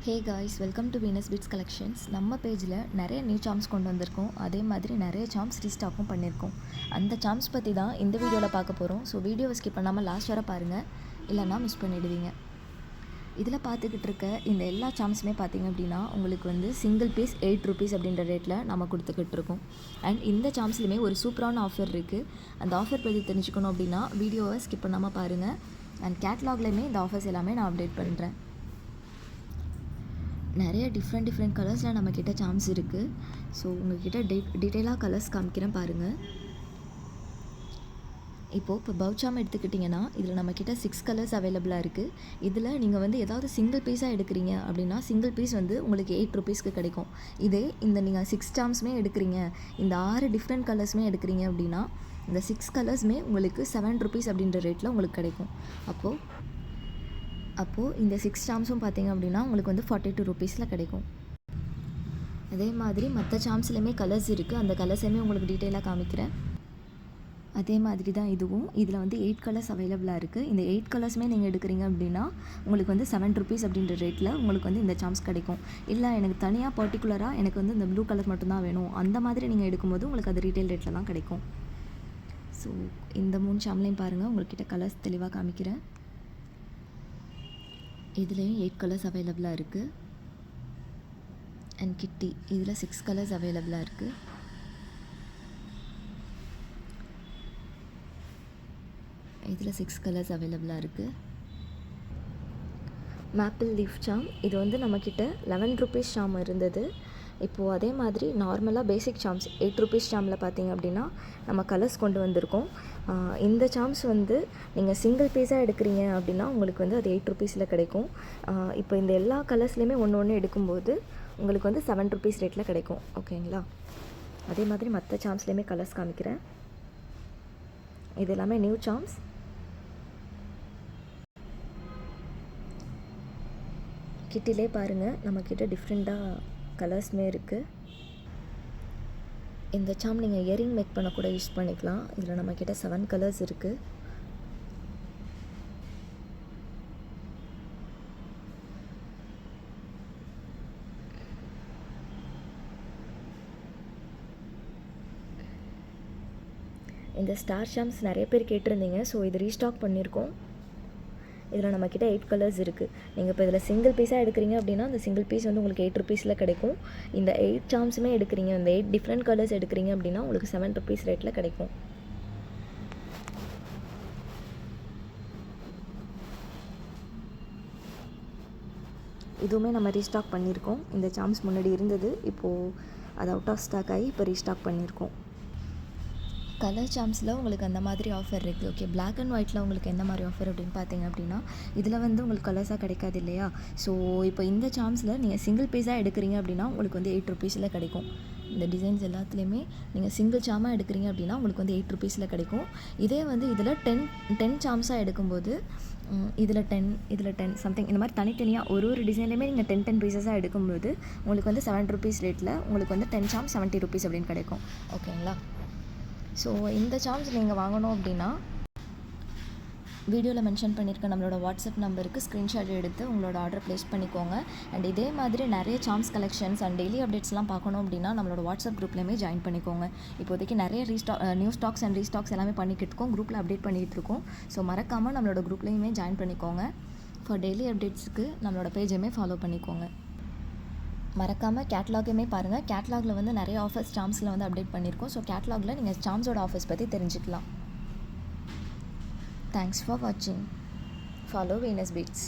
Hey guys, welcome to Venus bits collections. நம்ம பேஜில் நிறைய நியூ சார்ம்ஸ் கொண்டு வந்திருக்கோம். அதே மாதிரி நிறைய சார்ம்ஸ் ரீஸ்டாக்கும் பண்ணியிருக்கோம். அந்த சார்ம்ஸ் பற்றி தான் இந்த வீடியோவில் பார்க்க போகிறோம். ஸோ வீடியோவை ஸ்கிப் பண்ணாமல் லாஸ்ட் வர பாருங்கள், இல்லைனா மிஸ் பண்ணிடுவீங்க. இதில் பார்த்துக்கிட்டு இருக்க இந்த எல்லா சார்ம்ஸுமே பார்த்திங்க அப்படின்னா உங்களுக்கு வந்து சிங்கிள் பீஸ் 8 rupees அப்படின்ற ரேட்டில் நம்ம கொடுத்துக்கிட்டு இருக்கோம். அண்ட் இந்த சார்ம்ஸ்லையுமே ஒரு சூப்பரான ஆஃபர் இருக்குது. அந்த ஆஃபர் பற்றி தெரிஞ்சுக்கணும் அப்படின்னா வீடியோவை ஸ்கிப் பண்ணாமல் பாருங்கள். அண்ட் கேட்லாக்லேயுமே இந்த ஆஃபர்ஸ் எல்லாமே நான் அப்டேட் பண்ணுறேன். நிறைய டிஃப்ரெண்ட் கலர்ஸில் நம்மக்கிட்ட சார்ம்ஸ் இருக்குது. ஸோ உங்கள்கிட்ட டீட்டெயிலாக கலர்ஸ் காமிக்கிறேன் பாருங்கள். இப்போ பவுச்சாம் எடுத்துக்கிட்டிங்கன்னா இதில் நம்மக்கிட்ட 6 கலர்ஸ் அவைலபிளாக இருக்குது. இதில் நீங்கள் வந்து ஏதாவது சிங்கிள் பீஸாக எடுக்கிறீங்க அப்படின்னா சிங்கிள் பீஸ் வந்து உங்களுக்கு 8 rupeesக்கு கிடைக்கும். இதே இந்த நீங்கள் 6 சார்ம்ஸுமே எடுக்கிறீங்க, இந்த 6 டிஃப்ரெண்ட் கலர்ஸுமே எடுக்கிறீங்க அப்படின்னா இந்த 6 கலர்ஸுமே உங்களுக்கு 7 rupees அப்படின்ற ரேட்டில் உங்களுக்கு கிடைக்கும். அப்போது இந்த 6 சார்ம்ஸும் பார்த்திங்க அப்படின்னா உங்களுக்கு வந்து 42 rupeesல கிடைக்கும். அதே மாதிரி மற்ற சார்ம்ஸ்லையுமே கலர்ஸ் இருக்குது. அந்த கலர்ஸையுமே உங்களுக்கு டீட்டெயிலாக காமிக்கிறேன். அதே மாதிரி தான் இதுவும். இதில் வந்து 8 கலர்ஸ் அவைலபிளாக இருக்குது. இந்த 8 கலர்ஸுமே நீங்கள் எடுக்கிறீங்க அப்படின்னா உங்களுக்கு வந்து 7 rupees அப்படின்ற ரேட்டில் உங்களுக்கு வந்து இந்த சார்ம்ஸ் கிடைக்கும். இல்லை எனக்கு தனியாக பர்டிகுலராக எனக்கு வந்து இந்த ப்ளூ கலர் மட்டும்தான் வேணும், அந்த மாதிரி நீங்கள் எடுக்கும்போது உங்களுக்கு அது ரீட்டைல் ரேட்டில் தான் கிடைக்கும். ஸோ இந்த 3 சார்ம்லையும் பாருங்கள், உங்கள்கிட்ட கலர்ஸ் தெளிவாக காமிக்கிறேன். இதுலேயும் 8 கலர்ஸ் அவைலபிளாக இருக்குது. அண்ட் கிட்டி இதில் 6 கலர்ஸ் அவைலபிளாக இருக்குது. இதில் 6 கலர்ஸ் அவைலபிளாக இருக்குது. மேப்பிள் லீஃப் சார்ம் இது வந்து நம்மக்கிட்ட 11 rupees சார்ம் இருந்தது. இப்போது அதே மாதிரி நார்மலாக பேசிக் சார்ம்ஸ் 8 rupees சார்மில் பார்த்தீங்க அப்படின்னா நம்ம கலர்ஸ் கொண்டு வந்திருக்கோம். இந்த சார்ம்ஸ் வந்து நீங்கள் சிங்கிள் பீஸாக எடுக்கிறீங்க அப்படின்னா உங்களுக்கு வந்து அது 8 rupeesல கிடைக்கும். இப்போ இந்த எல்லா கலர்ஸ்லேயுமே ஒன்று எடுக்கும்போது உங்களுக்கு வந்து 7 rupees ரேட்டில் கிடைக்கும். ஓகேங்களா? அதே மாதிரி மற்ற சார்ம்ஸ்லேயுமே கலர்ஸ் காமிக்கிறேன். இது எல்லாமே நியூ சார்ம்ஸ். கிட்டிலே பாருங்கள், நம்மக்கிட்ட டிஃப்ரெண்ட்டாக கலர்ஸுமே இருக்குது. இந்த சார்ம் நீங்கள் இயரிங் மேக் பண்ண கூட யூஸ் பண்ணிக்கலாம். இதில் நம்மக்கிட்ட 7 கலர்ஸ் இருக்குது. இந்த ஸ்டார் சார்ம்ஸ் நிறைய பேர் கேட்டிருந்தீங்க. ஸோ இது ரீஸ்டாக் பண்ணியிருக்கோம். இதில் நம்மக்கிட்ட 8 கலர்ஸ் இருக்குது. நீங்கள் இப்போ இதில் சிங்கிள் பீஸாக எடுக்கிறீங்க அப்படின்னா அந்த சிங்கிள் பீஸ் வந்து உங்களுக்கு 8 rupeesல கிடைக்கும். இந்த 8 சார்ம்ஸுமே எடுக்கிறீங்க, இந்த 8 டிஃப்ரெண்ட் கலர்ஸ் எடுக்கிறீங்க அப்படின்னா உங்களுக்கு 7 rupees ரேட்டில் கிடைக்கும். இதுவுமே நம்ம ரீஸ்டாக் பண்ணியிருக்கோம். இந்த சார்ம்ஸ் முன்னாடி இருந்தது, இப்போது அது அவுட் ஆஃப் ஸ்டாக் ஆகி இப்போ ரீஸ்டாக் பண்ணியிருக்கோம். கலர் சார்ம்ஸில் உங்களுக்கு அந்த மாதிரி ஆஃபர் இருக்குது. ஓகே, பிளாக் அண்ட் ஒயிட்டில் உங்களுக்கு எந்த மாதிரி ஆஃபர் அப்படின்னு பார்த்தீங்க அப்படின்னா இதில் வந்து உங்களுக்கு கலர்ஸாக கிடைக்காது இல்லையா? ஸோ இப்போ இந்த சார்ம்ஸில் நீங்கள் சிங்கிள் பீஸாக எடுக்கிறீங்க அப்படின்னா உங்களுக்கு வந்து 8 rupeesல கிடைக்கும். இந்த டிசைன்ஸ் எல்லாத்துலேயுமே நீங்கள் சிங்கிள் சார்மாக எடுக்கிறீங்க அப்படின்னா உங்களுக்கு வந்து 8 rupeesல கிடைக்கும். இதே வந்து இதில் 10 சார்ம்ஸாக எடுக்கும்போது இதில் 10 சம்திங் இந்த மாதிரி தனித்தனியாக ஒரு டிசைன்லேயுமே நீங்கள் 10 பீசஸாக எடுக்கும்போது உங்களுக்கு வந்து 7 rupees ரேட்டில் உங்களுக்கு வந்து 10 சார்ம் 70 rupees அப்படின்னு கிடைக்கும். ஓகேங்களா? ஸோ இந்த சார்ம்ஸ் நீங்கள் வாங்கணும் அப்படின்னா வீடியோவில் மென்ஷன் பண்ணியிருக்க நம்மளோட வாட்ஸ்அப் நம்பருக்கு ஸ்க்ரீன்ஷாட் எடுத்து உங்களோட ஆர்டர் ப்ளேஸ் பண்ணிக்கோங்க. அண்ட் இதே மாதிரி நிறைய சார்ம்ஸ் கலெக்ஷன்ஸ் அண்ட் டெய்லி அப்டேட்ஸ்லாம் பார்க்கணும் அப்படின்னா நம்மளோட வாட்ஸ்அப் குரூப்லேயுமே ஜாயின் பண்ணிக்கோங்க. இப்போதைக்கு நிறைய நியூ ஸ்டாக்ஸ் அண்ட் ரீஸ்டாக்ஸ் எல்லாமே பண்ணிக்கிட்டு இருக்கோம், குரூப்பில் அப்டேட் பண்ணிகிட்டு இருக்கோம். ஸோ மறக்காமல் நம்மளோட குரூப்லேயுமே ஜாயின் பண்ணிக்கோங்க. ஃபார் டெய்லி அப்டேட்ஸுக்கு நம்மளோட பேஜையுமே ஃபாலோ பண்ணிக்கோங்க. மறக்காமல் கேட்லாகையுமே பாருங்கள். கேட்லாகில் வந்து நிறைய ஆஃபர்ஸ் சார்ம்ஸில் வந்து அப்டேட் பண்ணியிருக்கோம். ஸோ கேட்லாகில் நீங்கள் சார்ம்ஸோட ஆஃபர்ஸ் பற்றி தெரிஞ்சுக்கலாம். தேங்க்ஸ் ஃபார் வாட்சிங். Follow Venus beads.